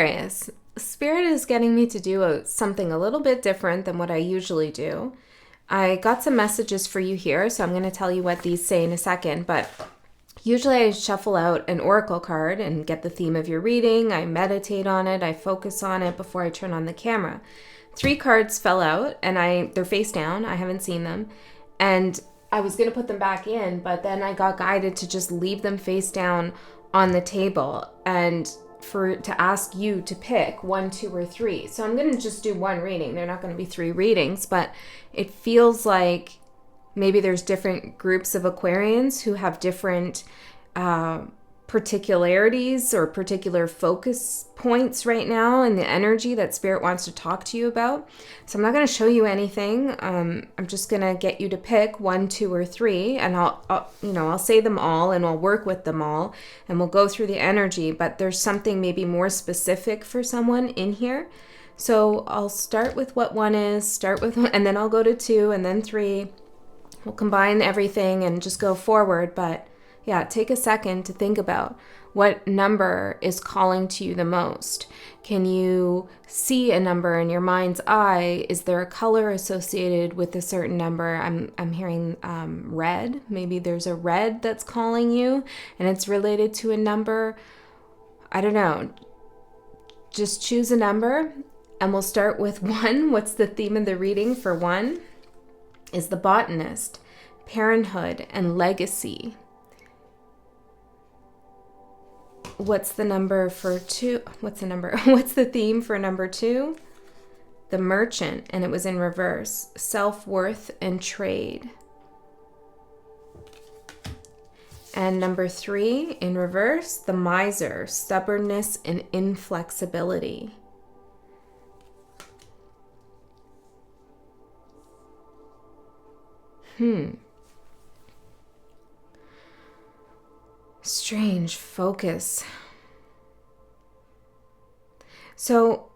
Aquarius, Spirit is getting me to do something a little bit different than what I usually do. I got some messages for you here, so I'm going to tell you what these say in a second, but usually I shuffle out an oracle card and get the theme of your reading. I meditate on it, I focus on it before I turn on the camera. 3 cards fell out and they're face down. I haven't seen them. And I was going to put them back in, but then I got guided to just leave them face down on the table and to ask you to pick 1, 2, or 3. So I'm going to just do one reading. They're not going to be 3 readings, but it feels like maybe there's different groups of Aquarians who have different particularities or particular focus points right now in the energy that Spirit wants to talk to you about. So I'm not going to show you anything. I'm just going to get you to pick 1, 2, or 3, and I'll say them all and I'll work with them all and we'll go through the energy, but there's something maybe more specific for someone in here. So I'll start with what 1 is, and then I'll go to 2 and then 3. We'll combine everything and just go forward, but yeah, take a second to think about what number is calling to you the most. Can you see a number in your mind's eye? Is there a color associated with a certain number? I'm hearing red. Maybe there's a red that's calling you and it's related to a number. I don't know. Just choose a number and we'll start with 1. What's the theme of the reading for 1? Is the botanist, parenthood, and legacy. What's the number for 2? What's the theme for number 2? The merchant, and it was in reverse. Self-worth and trade. And number 3 in reverse, the miser, stubbornness and inflexibility. Strange focus. So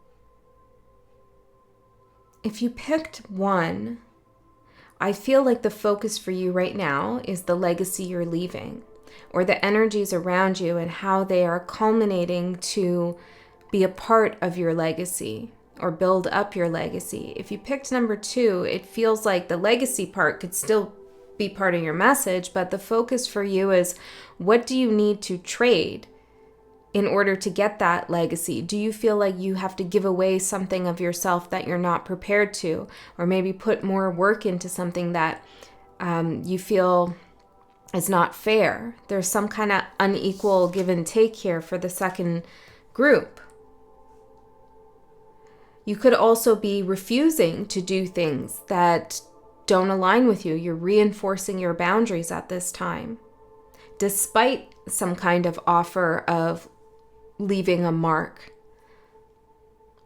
if you picked 1, I feel like the focus for you right now is the legacy you're leaving, or the energies around you and how they are culminating to be a part of your legacy or build up your legacy. If you picked number 2, it feels like the legacy part could still be part of your message, but the focus for you is, what do you need to trade in order to get that legacy? Do you feel like you have to give away something of yourself that you're not prepared to, or maybe put more work into something that you feel is not fair? There's some kind of unequal give and take here for the second group. You could also be refusing to do things that don't align with you. You're reinforcing your boundaries at this time, despite some kind of offer of leaving a mark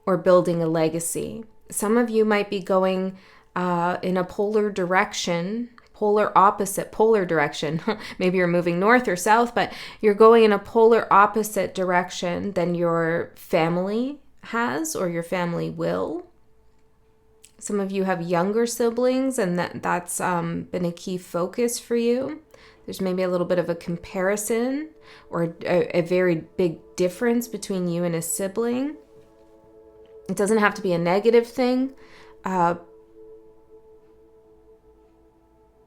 or building a legacy. Some of you might be going in a polar direction, polar direction. Maybe you're moving north or south, but you're going in a polar opposite direction than your family has or your family will. Some of you have younger siblings, and that's been a key focus for you. There's maybe a little bit of a comparison or a very big difference between you and a sibling. It doesn't have to be a negative thing, but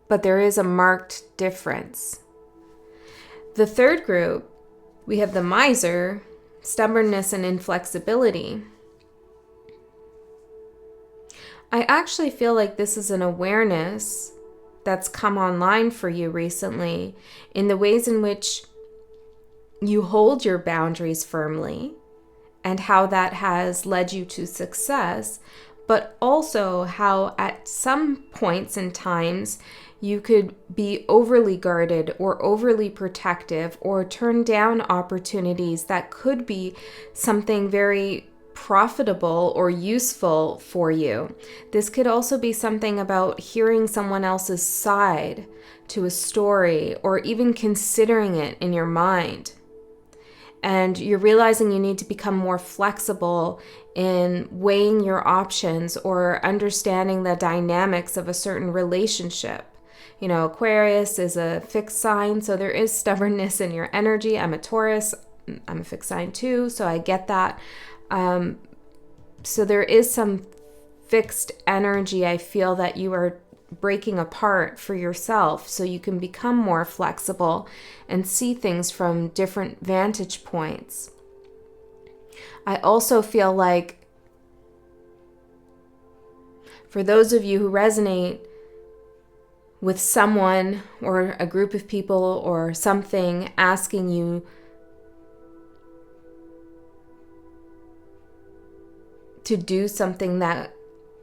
there is a marked difference. The third group, we have the miser, stubbornness and inflexibility. I actually feel like this is an awareness that's come online for you recently in the ways in which you hold your boundaries firmly and how that has led you to success, but also how at some points and times you could be overly guarded or overly protective or turn down opportunities that could be something very profitable or useful for you. This could also be something about hearing someone else's side to a story or even considering it in your mind. And you're realizing you need to become more flexible in weighing your options or understanding the dynamics of a certain relationship. You know, Aquarius is a fixed sign, so there is stubbornness in your energy. I'm a Taurus. I'm a fixed sign too, so I get that. So there is some fixed energy, I feel, that you are breaking apart for yourself so you can become more flexible and see things from different vantage points. I also feel like for those of you who resonate with someone or a group of people or something asking you to do something that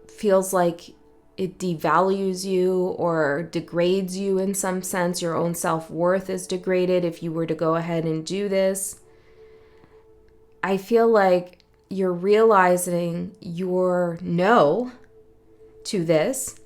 feels like it devalues you or degrades you in some sense, your own self-worth is degraded if you were to go ahead and do this. I feel like you're realizing your no to this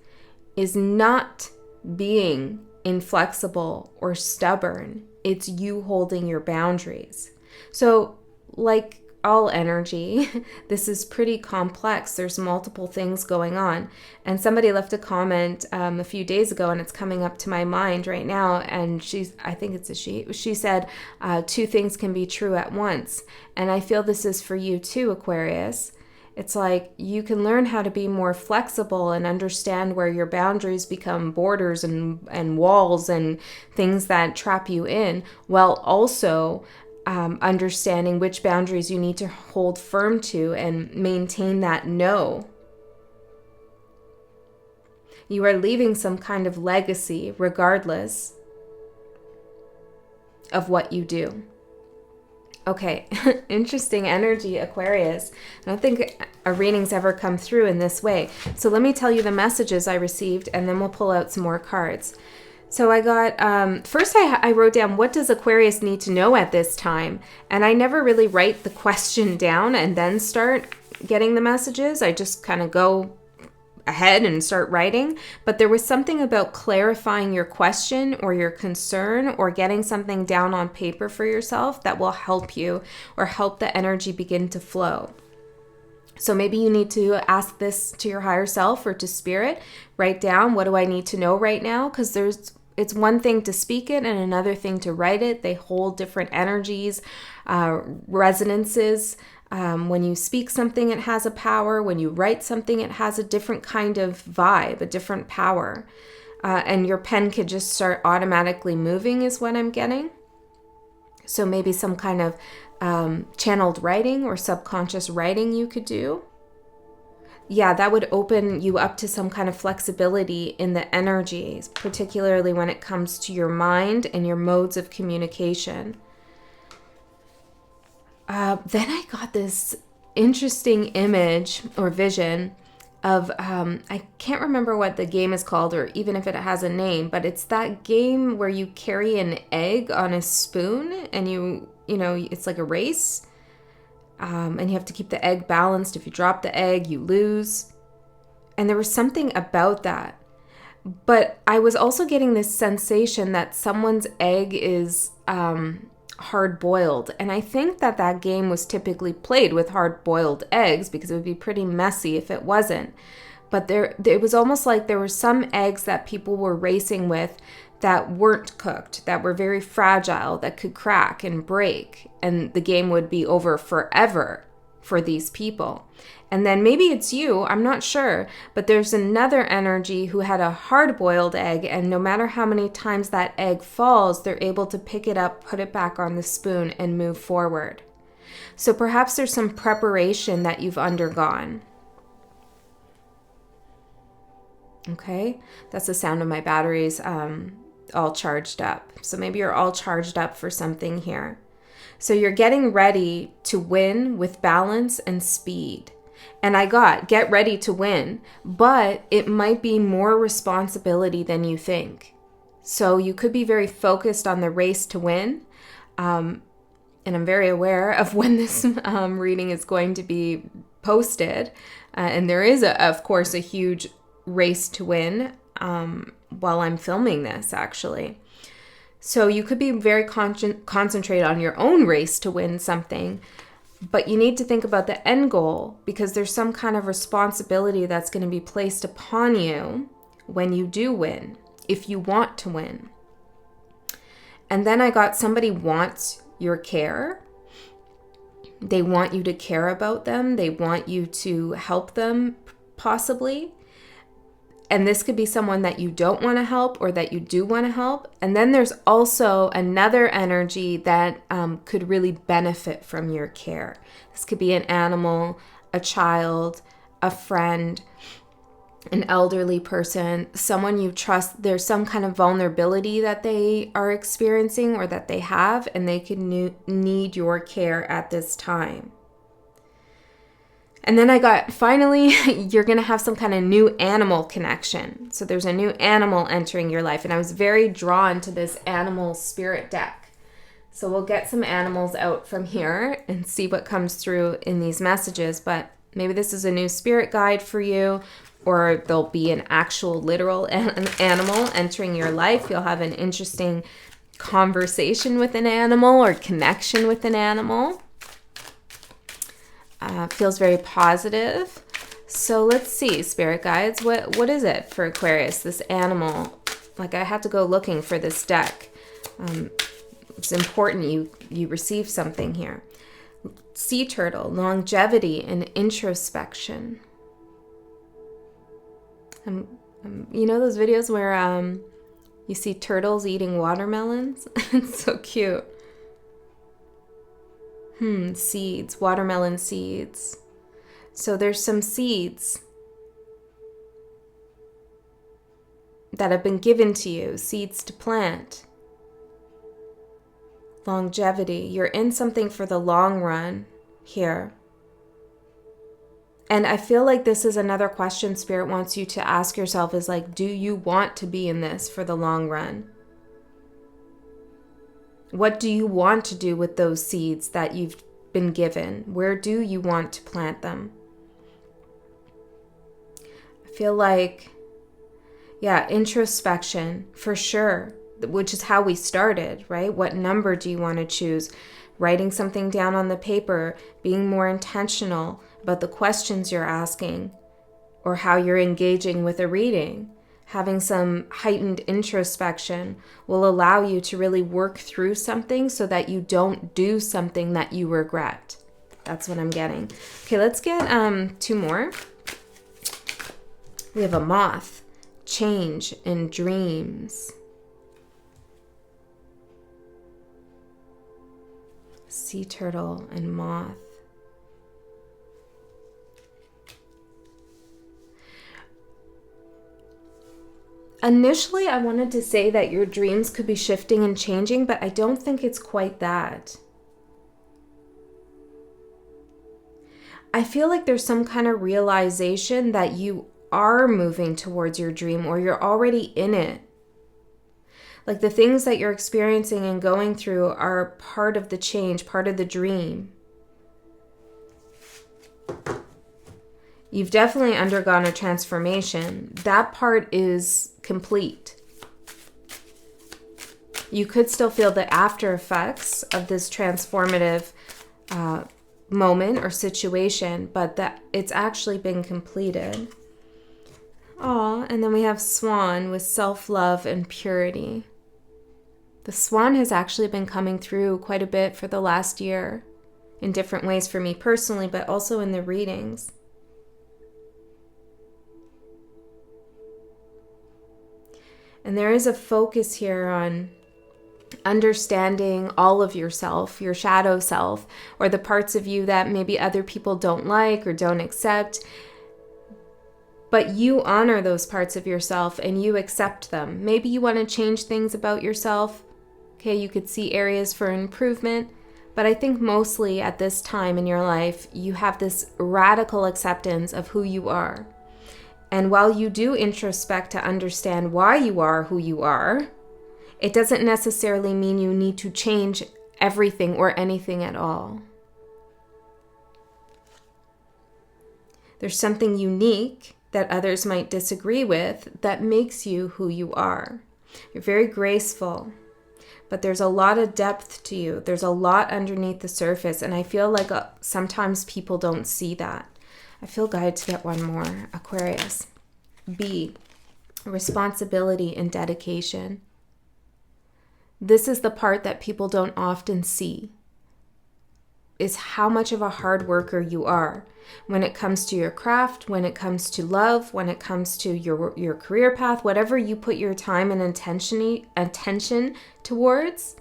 is not being inflexible or stubborn. It's you holding your boundaries. So, like all energy, this is pretty complex. There's multiple things going on. And somebody left a comment a few days ago, and it's coming up to my mind right now. And I think it's a she. She said, 2 things can be true at once. And I feel this is for you too, Aquarius. It's like you can learn how to be more flexible and understand where your boundaries become borders and walls and things that trap you in, while also understanding which boundaries you need to hold firm to and maintain that no. You are leaving some kind of legacy regardless of what you do. Okay, interesting energy, Aquarius. I don't think a reading's ever come through in this way. So let me tell you the messages I received, and then we'll pull out some more cards. So I got, first I wrote down, what does Aquarius need to know at this time? And I never really write the question down and then start getting the messages. I just kind of go ahead and start writing. But there was something about clarifying your question or your concern or getting something down on paper for yourself that will help you or help the energy begin to flow. So maybe you need to ask this to your higher self or to spirit. Write down, what do I need to know right now? Because it's one thing to speak it and another thing to write it. They hold different energies, resonances. When you speak something, it has a power. When you write something, it has a different kind of vibe, a different power. And your pen could just start automatically moving is what I'm getting. So maybe some kind of channeled writing or subconscious writing you could do. Yeah, that would open you up to some kind of flexibility in the energies, particularly when it comes to your mind and your modes of communication. Then I got this interesting image or vision of, I can't remember what the game is called or even if it has a name, but it's that game where you carry an egg on a spoon and you know, it's like a race. And you have to keep the egg balanced. If you drop the egg, you lose. And there was something about that. But I was also getting this sensation that someone's egg is hard-boiled. And I think that game was typically played with hard-boiled eggs because it would be pretty messy if it wasn't. But it was almost like there were some eggs that people were racing with that weren't cooked, that were very fragile, that could crack and break, and the game would be over forever for these people. And then maybe it's you, I'm not sure, but there's another energy who had a hard-boiled egg, and no matter how many times that egg falls, they're able to pick it up, put it back on the spoon, and move forward. So perhaps there's some preparation that you've undergone. Okay, that's the sound of my batteries all charged up. So maybe you're all charged up for something here. So you're getting ready to win with balance and speed. And I got, get ready to win, but it might be more responsibility than you think. So you could be very focused on the race to win. And I'm very aware of when this reading is going to be posted. And there is, of course, a huge race to win while I'm filming this, actually. So you could be very concentrated on your own race to win something, but you need to think about the end goal because there's some kind of responsibility that's going to be placed upon you when you do win, if you want to win. And then I got somebody wants your care. They want you to care about them. They want you to help them, possibly. And this could be someone that you don't want to help or that you do want to help. And then there's also another energy that could really benefit from your care. This could be an animal, a child, a friend, an elderly person, someone you trust. There's some kind of vulnerability that they are experiencing or that they have, and they could need your care at this time. And then I got, finally, you're going to have some kind of new animal connection. So there's a new animal entering your life. And I was very drawn to this animal spirit deck. So we'll get some animals out from here and see what comes through in these messages. But maybe this is a new spirit guide for you, or there'll be an actual literal animal entering your life. You'll have an interesting conversation with an animal or connection with an animal. Feels very positive. So let's see, spirit guides. What is it for Aquarius, this animal? Like, I had to go looking for this deck. It's important you receive something here. Sea turtle, longevity and introspection. You know those videos where you see turtles eating watermelons? It's so cute. Seeds, watermelon seeds. So there's some seeds that have been given to you, seeds to plant. Longevity. You're in something for the long run here. And I feel like this is another question Spirit wants you to ask yourself, is like, do you want to be in this for the long run? What do you want to do with those seeds that you've been given? Where do you want to plant them? I feel like, yeah, introspection for sure, which is how we started, right? What number do you want to choose? Writing something down on the paper, being more intentional about the questions you're asking or how you're engaging with a reading. Having some heightened introspection will allow you to really work through something so that you don't do something that you regret. That's what I'm getting. Okay, let's get 2 more. We have a moth, change and dreams. Sea turtle and moth. Initially, I wanted to say that your dreams could be shifting and changing, but I don't think it's quite that. I feel like there's some kind of realization that you are moving towards your dream, or you're already in it. Like, the things that you're experiencing and going through are part of the change, part of the dream. You've definitely undergone a transformation. That part is complete. You could still feel the after effects of this transformative moment or situation, but that it's actually been completed. Aw, and then we have swan with self-love and purity. The swan has actually been coming through quite a bit for the last year in different ways for me personally, but also in the readings. And there is a focus here on understanding all of yourself, your shadow self, or the parts of you that maybe other people don't like or don't accept. But you honor those parts of yourself and you accept them. Maybe you want to change things about yourself. Okay, you could see areas for improvement. But I think mostly at this time in your life, you have this radical acceptance of who you are. And while you do introspect to understand why you are who you are, it doesn't necessarily mean you need to change everything or anything at all. There's something unique that others might disagree with that makes you who you are. You're very graceful, but there's a lot of depth to you. There's a lot underneath the surface, and I feel like sometimes people don't see that. I feel guided to get one more. Aquarius. B, responsibility and dedication. This is the part that people don't often see. is how much of a hard worker you are. When it comes to your craft, when it comes to love, when it comes to your career path, whatever you put your time and attention towards,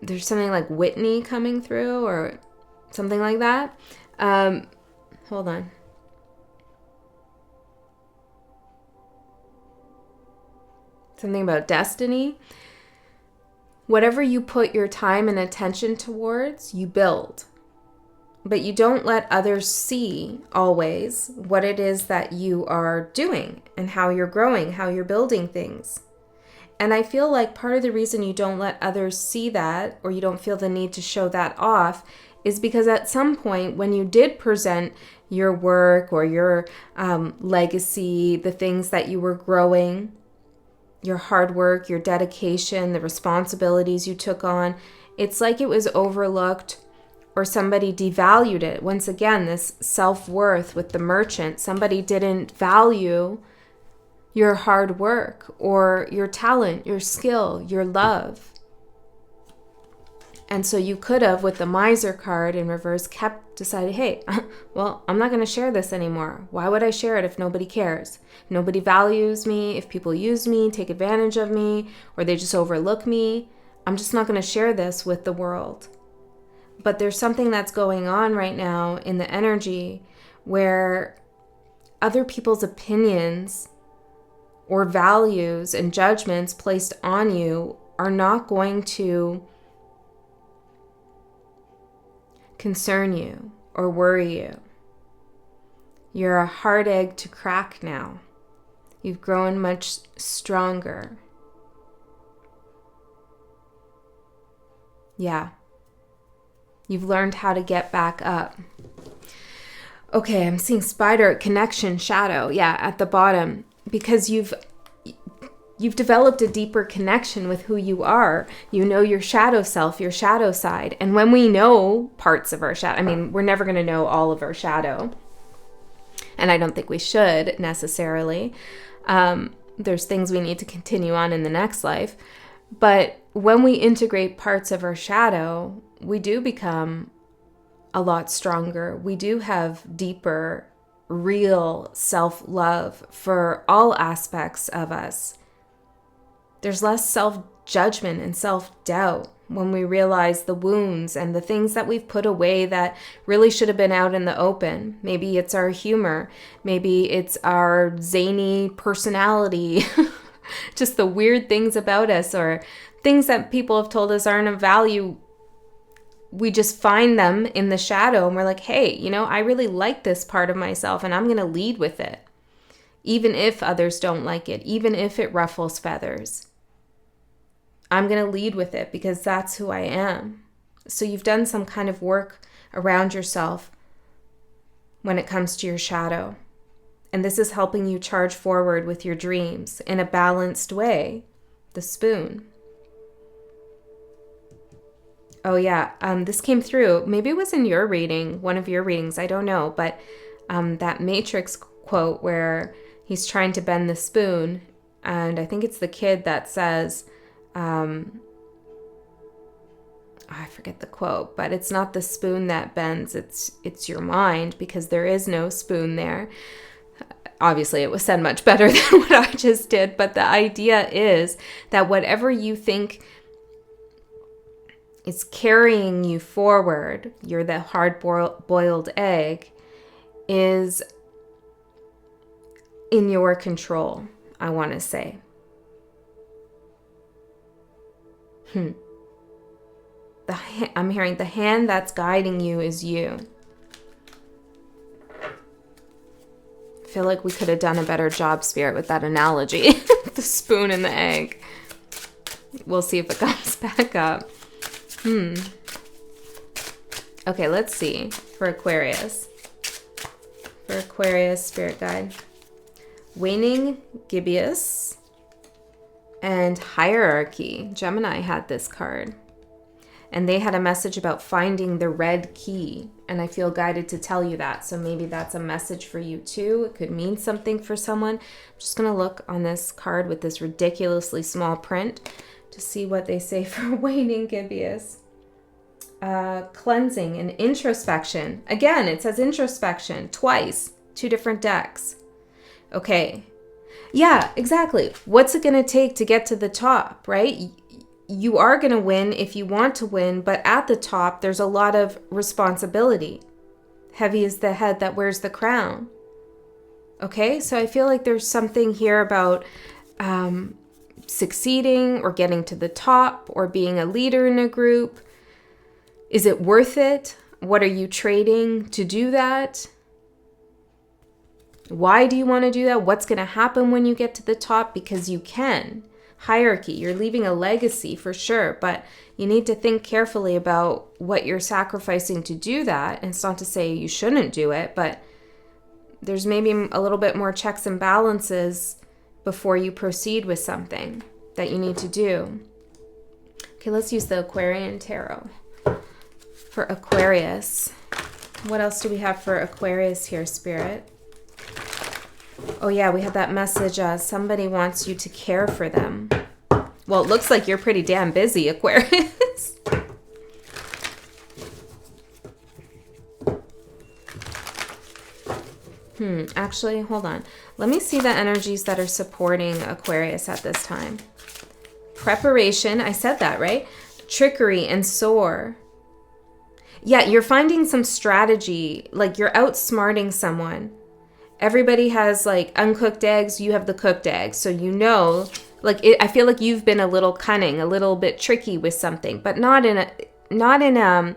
there's something like Whitney coming through or something like that. Hold on. Something about destiny. Whatever you put your time and attention towards, you build. But you don't let others see always what it is that you are doing and how you're growing, how you're building things. And I feel like part of the reason you don't let others see that, or you don't feel the need to show that off, is because at some point when you did present your work or your legacy, the things that you were growing, your hard work, your dedication, the responsibilities you took on, it's like it was overlooked or somebody devalued it. Once again, this self-worth with the merchant, somebody didn't value your hard work or your talent, your skill, your love. And so you could have, with the miser card in reverse, decided, hey, well, I'm not going to share this anymore. Why would I share it if nobody cares? Nobody values me. If people use me, take advantage of me, or they just overlook me, I'm just not going to share this with the world. But there's something that's going on right now in the energy where other people's opinions or values and judgments placed on you are not going to concern you or worry you. You're a hard egg to crack now. You've grown much stronger. Yeah. You've learned how to get back up. Okay, I'm seeing spider, connection, shadow. Yeah, at the bottom. Because you've developed a deeper connection with who you are. You know your shadow self, your shadow side. And when we know parts of our shadow, I mean, we're never going to know all of our shadow. And I don't think we should necessarily. There's things we need to continue on in the next life. But when we integrate parts of our shadow, we do become a lot stronger. We do have deeper, real self-love for all aspects of us. There's less self-judgment and self-doubt when we realize the wounds and the things that we've put away that really should have been out in the open. Maybe it's our humor. Maybe it's our zany personality. Just the weird things about us or things that people have told us aren't of value. We just find them in the shadow and we're like, hey, you know, I really like this part of myself and I'm going to lead with it. Even if others don't like it, even if it ruffles feathers. I'm going to lead with it because that's who I am. So you've done some kind of work around yourself when it comes to your shadow. And this is helping you charge forward with your dreams in a balanced way. The spoon. Oh yeah, this came through. Maybe it was in your reading, one of your readings, I don't know. But that Matrix quote where he's trying to bend the spoon. And I think it's the kid that says, I forget the quote, but it's not the spoon that bends, it's your mind, because there is no spoon there. Obviously, it was said much better than what I just did, but the idea is that whatever you think is carrying you forward, you're the hard-boiled egg, is in your control, I want to say. I'm hearing the hand that's guiding you is you. I feel like we could have done a better job, Spirit, with that analogy. The spoon and the egg. We'll see if it comes back up. Okay, let's see. For Aquarius. For Aquarius, Spirit Guide. Waning Gibeus. And Hierarchy. Gemini had this card. And they had a message about finding the red key. And I feel guided to tell you that. So maybe that's a message for you too. It could mean something for someone. I'm just going to look on this card with this ridiculously small print. to see what they say for waning gibbous. Cleansing and introspection. Again, it says introspection twice, 2 different decks. Okay. Yeah, exactly. What's it going to take to get to the top, right? You are going to win if you want to win, but at the top, there's a lot of responsibility. Heavy is the head that wears the crown. Okay, so I feel like there's something here about succeeding or getting to the top or being a leader in a group. Is it worth it? What are you trading to do that? Why do you want to do that? What's going to happen when you get to the top? Because you can. Hierarchy, you're leaving a legacy for sure, but you need to think carefully about what you're sacrificing to do that. And it's not to say you shouldn't do it, but there's maybe a little bit more checks and balances before you proceed with something that you need to do. Okay, let's use the Aquarian Tarot. For Aquarius, what else do we have for Aquarius here, Spirit? Oh yeah, we had that message, somebody wants you to care for them. Well, it looks like you're pretty damn busy, Aquarius. Actually, hold on. Let me see the energies that are supporting Aquarius at this time. Preparation, I said that, right? Trickery and soar. Yeah, you're finding some strategy, like you're outsmarting someone. Everybody has like uncooked eggs, you have the cooked eggs. So you know, like I feel like you've been a little cunning, a little bit tricky with something, but not in a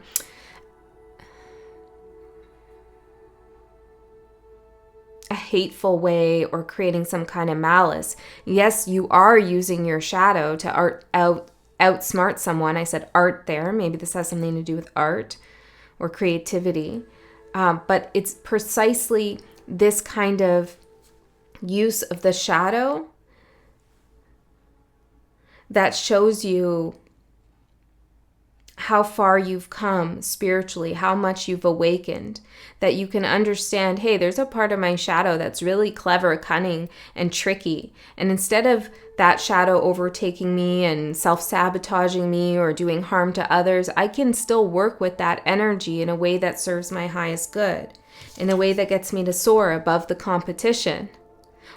hateful way or creating some kind of malice. Yes, you are using your shadow to outsmart someone. I said art there. Maybe this has something to do with art or creativity. But it's precisely this kind of use of the shadow that shows you how far you've come spiritually, how much you've awakened, that you can understand, hey, there's a part of my shadow that's really clever, cunning, and tricky. And instead of that shadow overtaking me and self-sabotaging me or doing harm to others, I can still work with that energy in a way that serves my highest good, in a way that gets me to soar above the competition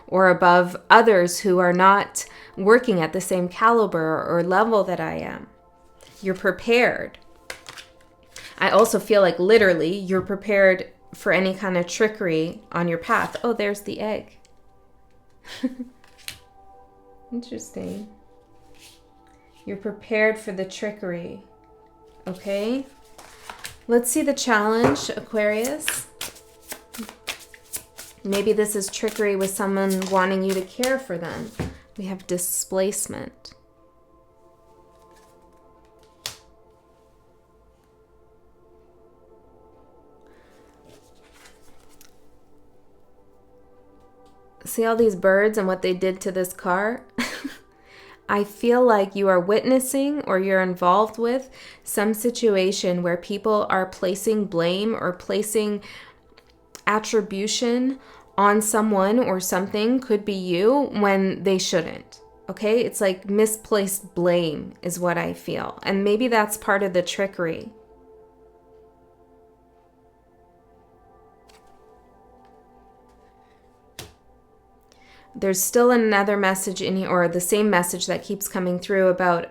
or above others who are not working at the same caliber or level that I am. You're prepared. I also feel like literally you're prepared for any kind of trickery on your path. Oh, there's the egg. Interesting. You're prepared for the trickery. Okay. Let's see the challenge, Aquarius. Maybe this is trickery with someone wanting you to care for them. We have displacement. See all these birds and what they did to this car? I feel like you are witnessing or you're involved with some situation where people are placing blame or placing attribution on someone or something, could be you, when they shouldn't. Okay? It's like misplaced blame is what I feel. And maybe that's part of the trickery. There's still another message in here, or the same message that keeps coming through about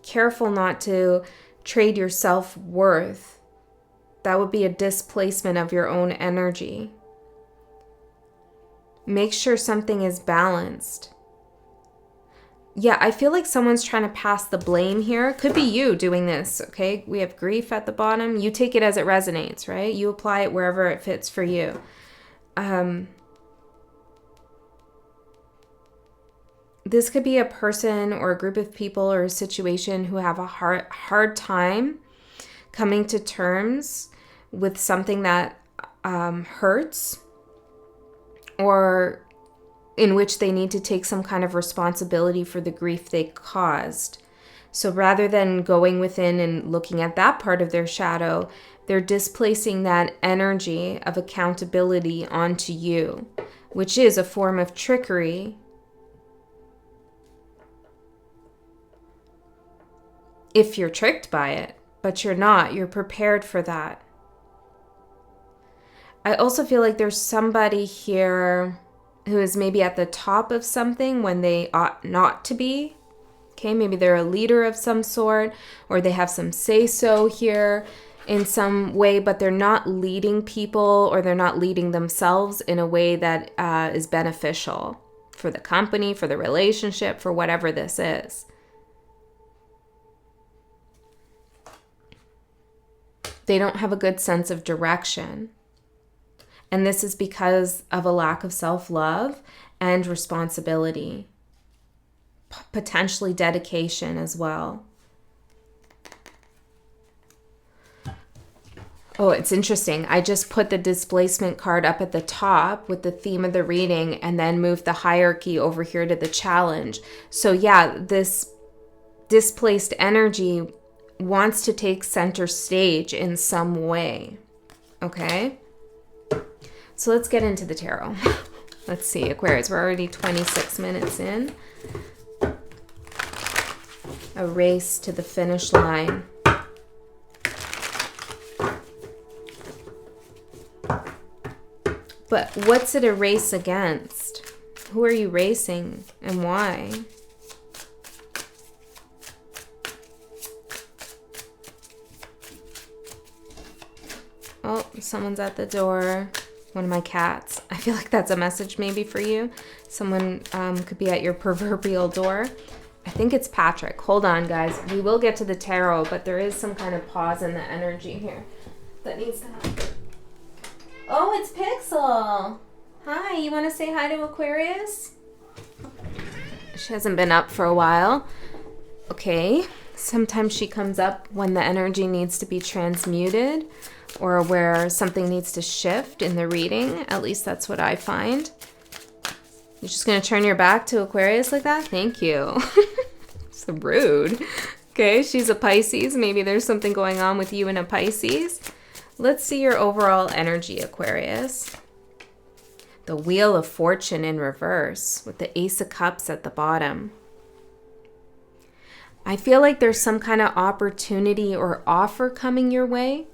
careful not to trade your self-worth. That would be a displacement of your own energy. Make sure something is balanced. Yeah, I feel like someone's trying to pass the blame here. Could be you doing this, okay? We have grief at the bottom. You take it as it resonates, right? You apply it wherever it fits for you. This could be a person or a group of people or a situation who have a hard time coming to terms with something that hurts, or in which they need to take some kind of responsibility for the grief they caused. So rather than going within and looking at that part of their shadow, they're displacing that energy of accountability onto you, which is a form of trickery. if you're tricked by it, but you're not. You're prepared for that. I also feel like there's somebody here who is maybe at the top of something when they ought not to be. Okay, maybe they're a leader of some sort, or they have some say-so here in some way, but they're not leading people, or they're not leading themselves in a way that is beneficial for the company, for the relationship, for whatever this is. They don't have a good sense of direction. And this is because of a lack of self-love and responsibility. Potentially dedication as well. Oh, it's interesting. I just put the displacement card up at the top with the theme of the reading and then moved the hierarchy over here to the challenge. So yeah, this displaced energy wants to take center stage in some way. Okay? So let's get into the tarot. Let's see, Aquarius, we're already 26 minutes in. A race to the finish line. But what's it a race against? Who are you racing and why? Oh, someone's at the door. One of my cats. I feel like that's a message maybe for you. Someone could be at your proverbial door. I think it's Patrick. Hold on, guys. We will get to the tarot, but there is some kind of pause in the energy here that needs to happen. Oh, it's Pixel. Hi, you want to say hi to Aquarius? She hasn't been up for a while. Okay. Sometimes she comes up when the energy needs to be transmuted or where something needs to shift in the reading. At least that's what I find. You're just going to turn your back to Aquarius like that? Thank you. So rude. Okay, she's a Pisces. Maybe there's something going on with you and a Pisces. Let's see your overall energy, Aquarius. The Wheel of Fortune in reverse with the Ace of Cups at the bottom. I feel like there's some kind of opportunity or offer coming your way.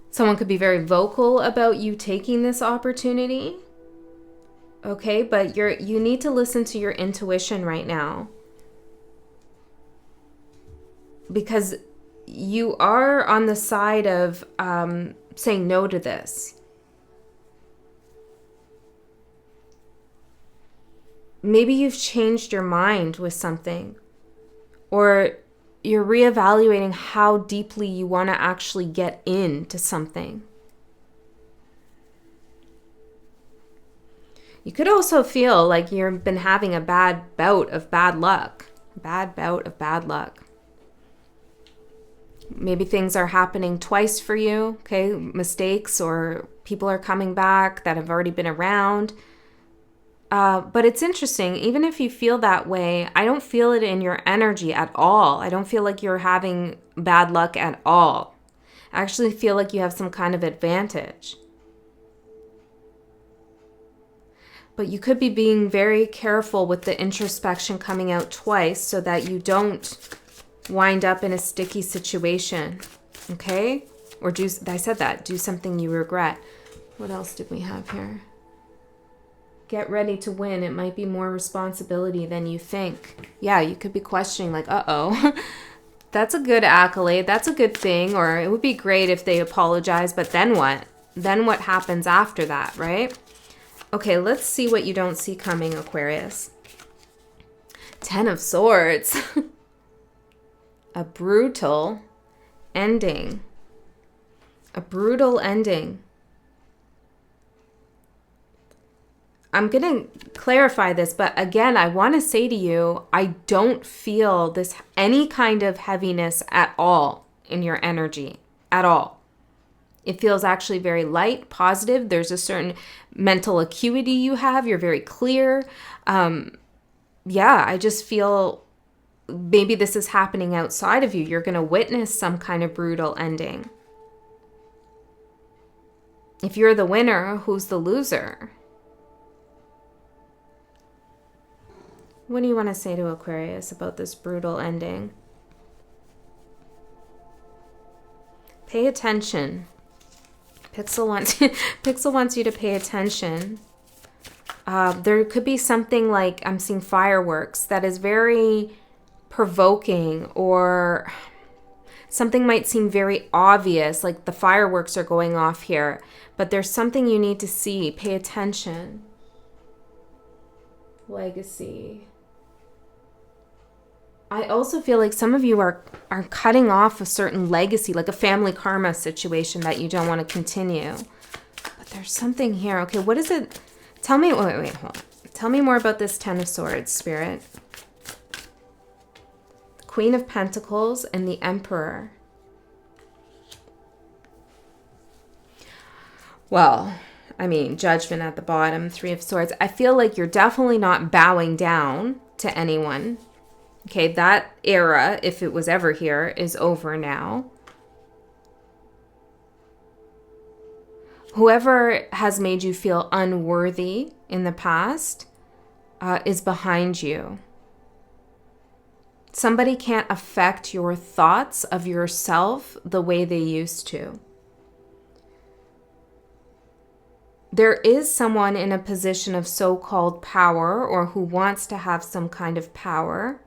Someone could be very vocal about you taking this opportunity. Okay, but you need to listen to your intuition right now. Because you are on the side of saying no to this. Maybe you've changed your mind with something. Or you're reevaluating how deeply you want to actually get into something. You could also feel like you've been having a bad bout of bad luck. Bad bout of bad luck. Maybe things are happening twice for you, okay? Mistakes or people are coming back that have already been around. But it's interesting, even if you feel that way, I don't feel it in your energy at all. I don't feel like you're having bad luck at all. I actually feel like you have some kind of advantage. But you could be being very careful with the introspection coming out twice so that you don't wind up in a sticky situation, okay? Or I said that, do something you regret. What else did we have here? Get ready to win. It might be more responsibility than you think. Yeah, you could be questioning like, uh-oh, that's a good accolade. That's a good thing. Or it would be great if they apologize, but then what? Then what happens after that, right? Okay, let's see what you don't see coming, Aquarius. 10 of Swords. A brutal ending. A brutal ending. I'm going to clarify this, but again, I want to say to you, I don't feel this any kind of heaviness at all in your energy, at all. It feels actually very light, positive. There's a certain mental acuity you have. You're very clear. Yeah, I just feel maybe this is happening outside of you. You're going to witness some kind of brutal ending. If you're the winner, who's the loser? What do you want to say to Aquarius about this brutal ending? Pay attention. Pixel wants you to pay attention. There could be something like, I'm seeing fireworks, that is very provoking, or something might seem very obvious, like the fireworks are going off here, but there's something you need to see. Pay attention. Legacy. I also feel like some of you are cutting off a certain legacy, like a family karma situation that you don't want to continue. But there's something here. Okay, what is it? Tell me, wait, hold on. Tell me more about this Ten of Swords, Spirit. The Queen of Pentacles and the Emperor. Well, I mean, Judgment at the bottom, Three of Swords. I feel like you're definitely not bowing down to anyone. Okay, that era, if it was ever here, is over now. Whoever has made you feel unworthy in the past is behind you. Somebody can't affect your thoughts of yourself the way they used to. There is someone in a position of so-called power, or who wants to have some kind of power,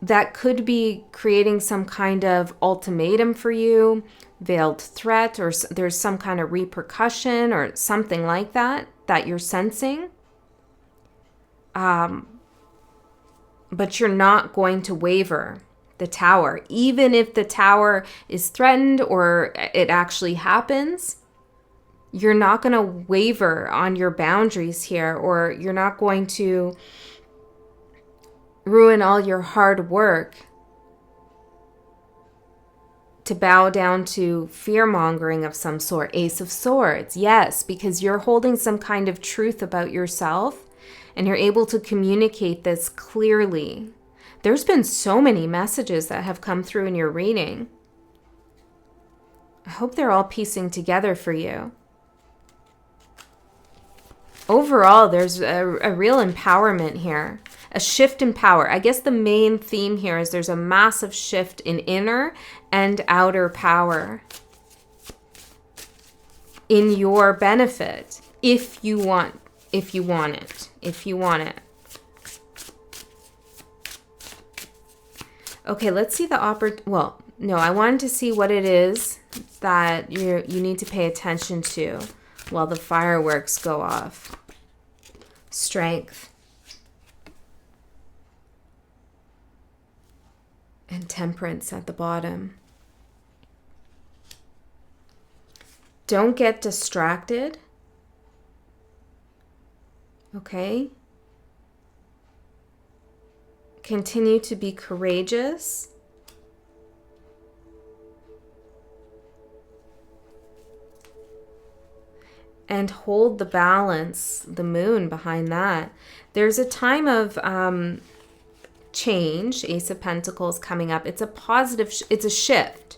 that could be creating some kind of ultimatum for you, veiled threat, or there's some kind of repercussion or something like that that you're sensing. But you're not going to waver. The Tower, even if the Tower is threatened or it actually happens, you're not going to waver on your boundaries here, or you're not going to ruin all your hard work to bow down to fear-mongering of some sort. Ace of Swords, yes, because you're holding some kind of truth about yourself and you're able to communicate this clearly. There's been so many messages that have come through in your reading. I hope they're all piecing together for you. Overall, there's a real empowerment here. A shift in power. I guess the main theme here is there's a massive shift in inner and outer power in your benefit, if you want it. Okay, let's see the well, no, I wanted to see what it is that you need to pay attention to while the fireworks go off. Strength. And Temperance at the bottom. Don't get distracted. Okay? Continue to be courageous. And hold the balance, the moon behind that. There's a time of change. Ace of Pentacles coming up. It's a positive, it's a shift.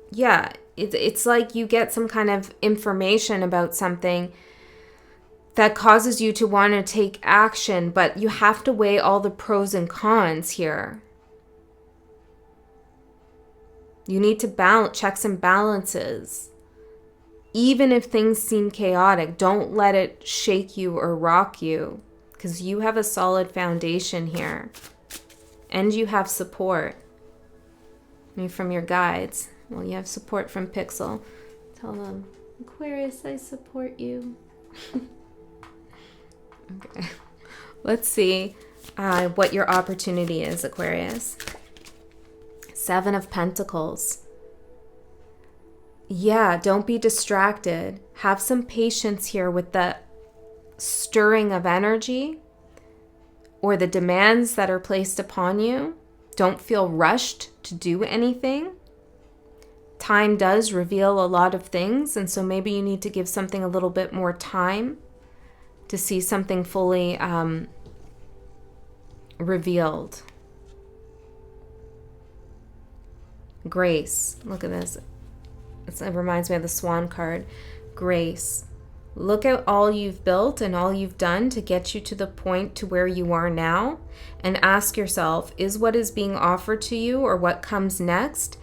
Yeah, it's like you get some kind of information about something that causes you to want to take action, but you have to weigh all the pros and cons here. You need to balance, checks and balances. Even if things seem chaotic, don't let it shake you or rock you, because you have a solid foundation here. And you have support. I mean, from your guides. Well, you have support from Pixel. Tell them, Aquarius, I support you. Okay. Let's see what your opportunity is, Aquarius. Seven of Pentacles. Yeah, don't be distracted. Have some patience here with the stirring of energy or the demands that are placed upon you. Don't feel rushed to do anything. Time does reveal a lot of things, and so maybe you need to give something a little bit more time to see something fully revealed. Grace. Look at this. It reminds me of the Swan card. Grace. Look at all you've built and all you've done to get you to the point to where you are now, and ask yourself, is what is being offered to you or what comes next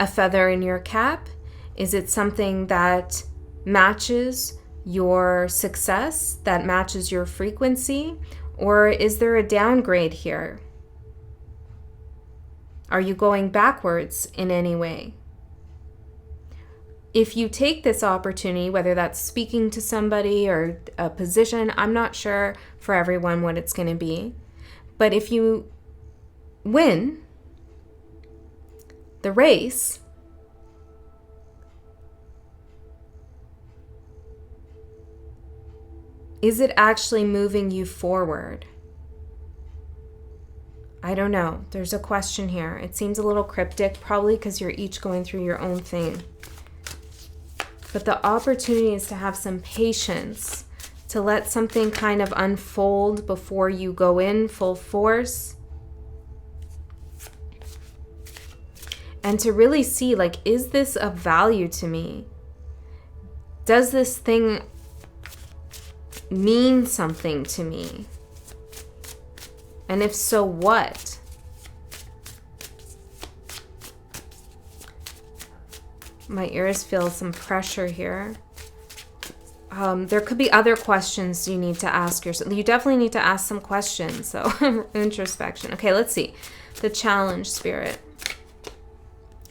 a feather in your cap? Is it something that matches your success, that matches your frequency? Or is there a downgrade here? Are you going backwards in any way? If you take this opportunity, whether that's speaking to somebody or a position, I'm not sure for everyone what it's going to be. But if you win the race, is it actually moving you forward? I don't know. There's a question here. It seems a little cryptic, probably because you're each going through your own thing. But the opportunity is to have some patience, to let something kind of unfold before you go in full force. And to really see, like, is this of value to me? Does this thing mean something to me? And if so, what? My ears feel some pressure here. There could be other questions you need to ask yourself. You definitely need to ask some questions. So introspection. Okay, let's see. The challenge, Spirit.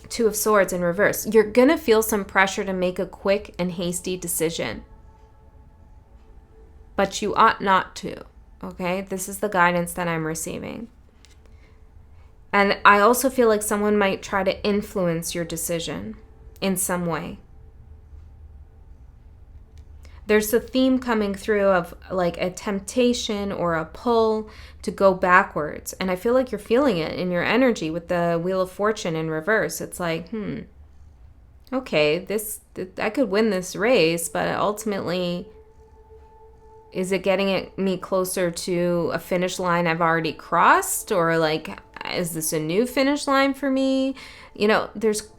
Two of Swords in reverse. You're going to feel some pressure to make a quick and hasty decision. But you ought not to. Okay, this is the guidance that I'm receiving. And I also feel like someone might try to influence your decision in some way. There's a theme coming through of like a temptation or a pull to go backwards. And I feel like you're feeling it in your energy with the Wheel of Fortune in reverse. It's like, okay, I could win this race, but ultimately, is it getting me closer to a finish line I've already crossed? Or like, is this a new finish line for me? You know, there's...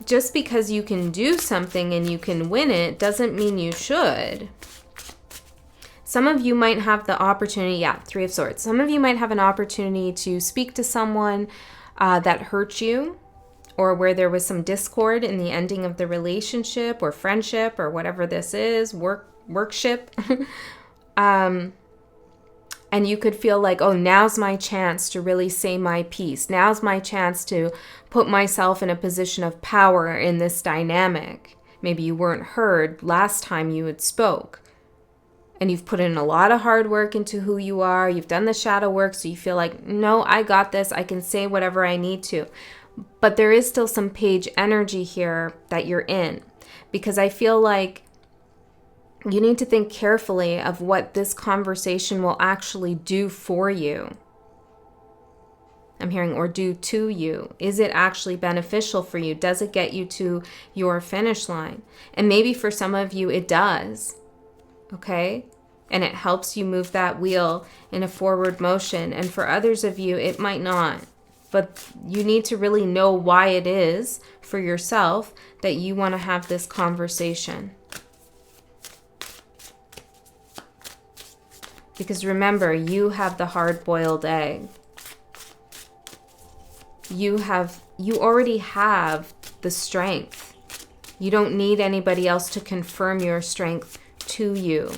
Just because you can do something and you can win it doesn't mean you should. Some of you might have the opportunity, Three of Swords. Some of you might have an opportunity to speak to someone that hurt you, or where there was some discord in the ending of the relationship or friendship or whatever this is, workship. And you could feel like, oh, now's my chance to really say my piece. Now's my chance to put myself in a position of power in this dynamic. Maybe you weren't heard last time you had spoke. And you've put in a lot of hard work into who you are. You've done the shadow work, so you feel like, no, I got this. I can say whatever I need to. But there is still some page energy here that you're in. Because I feel like you need to think carefully of what this conversation will actually do for you. I'm hearing, or do to you. Is it actually beneficial for you? Does it get you to your finish line? And maybe for some of you, it does. Okay? And it helps you move that wheel in a forward motion. And for others of you, it might not. But you need to really know why it is for yourself that you want to have this conversation. Because remember, you have the hard-boiled egg. You already have the strength. You don't need anybody else to confirm your strength to you.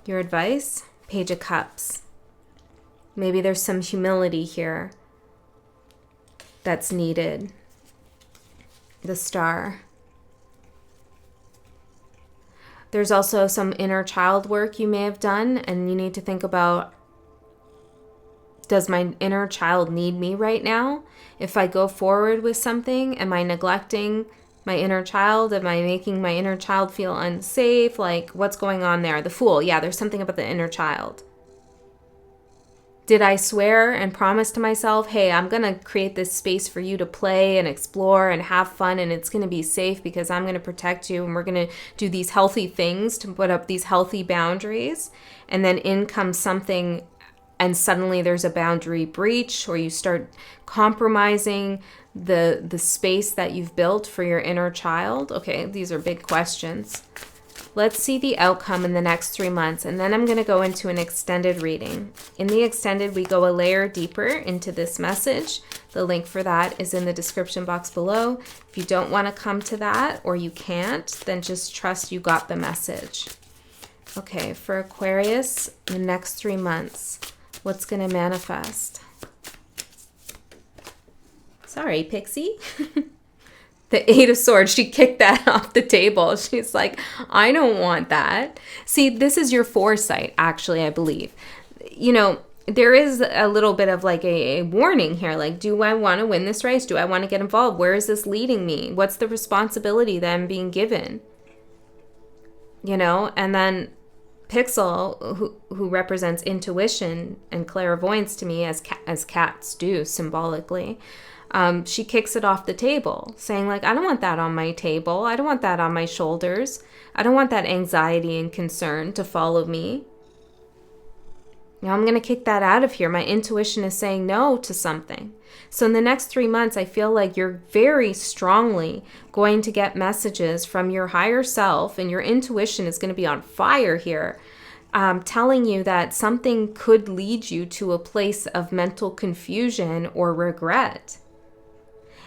Your advice? Page of Cups. Maybe there's some humility here that's needed. The Star. There's also some inner child work you may have done, and you need to think about, does my inner child need me right now? If I go forward with something, am I neglecting my inner child? Am I making my inner child feel unsafe? Like, what's going on there? The Fool. Yeah, there's something about the inner child. Did I swear and promise to myself, hey, I'm going to create this space for you to play and explore and have fun, and it's going to be safe because I'm going to protect you, and we're going to do these healthy things to put up these healthy boundaries, and then in comes something and suddenly there's a boundary breach, or you start compromising the space that you've built for your inner child? Okay, these are big questions. Let's see the outcome in the next 3 months, and then I'm going to go into an extended reading. In the extended, we go a layer deeper into this message. The link for that is in the description box below. If you don't want to come to that, or you can't, then just trust you got the message. Okay, for Aquarius, the next 3 months, what's going to manifest? Sorry, Pixie. The Eight of Swords, she kicked that off the table. She's like, I don't want that. See, this is your foresight, actually, I believe. You know, there is a little bit of like a warning here. Like, do I want to win this race? Do I want to get involved? Where is this leading me? What's the responsibility that I'm being given? You know, and then Pixel, who represents intuition and clairvoyance to me, as cats do symbolically, she kicks it off the table, saying like, I don't want that on my table. I don't want that on my shoulders. I don't want that anxiety and concern to follow me. Now I'm going to kick that out of here. My intuition is saying no to something. So in the next 3 months, I feel like you're very strongly going to get messages from your higher self, and your intuition is going to be on fire here, telling you that something could lead you to a place of mental confusion or regret.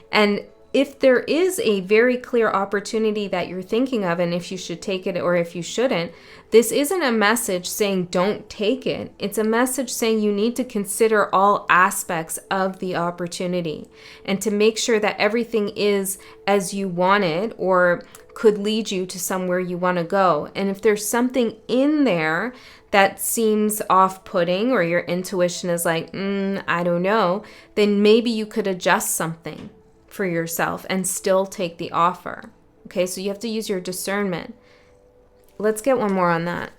And if there is a very clear opportunity that you're thinking of, and if you should take it or if you shouldn't, this isn't a message saying don't take it. It's a message saying you need to consider all aspects of the opportunity and to make sure that everything is as you want it or could lead you to somewhere you want to go. And if there's something in there that seems off-putting, or your intuition is like, I don't know, then maybe you could adjust something for yourself and still take the offer. Okay, so you have to use your discernment. Let's get one more on that.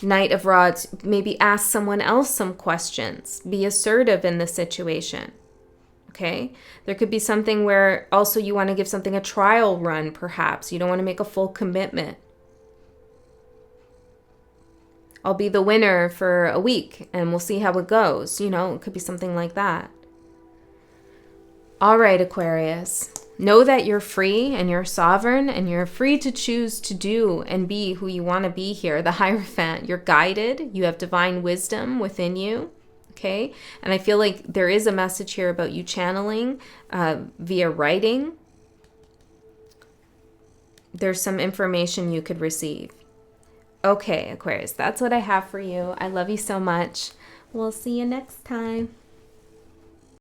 Knight of Rods, maybe ask someone else some questions. Be assertive in the situation. Okay, there could be something where also you want to give something a trial run, perhaps. You don't want to make a full commitment. I'll be the winner for a week and we'll see how it goes. You know, it could be something like that. All right, Aquarius. Know that you're free and you're sovereign and you're free to choose to do and be who you want to be here. The Hierophant, you're guided. You have divine wisdom within you. Okay? And I feel like there is a message here about you channeling via writing. There's some information you could receive. Okay, Aquarius, that's what I have for you. I love you so much. We'll see you next time.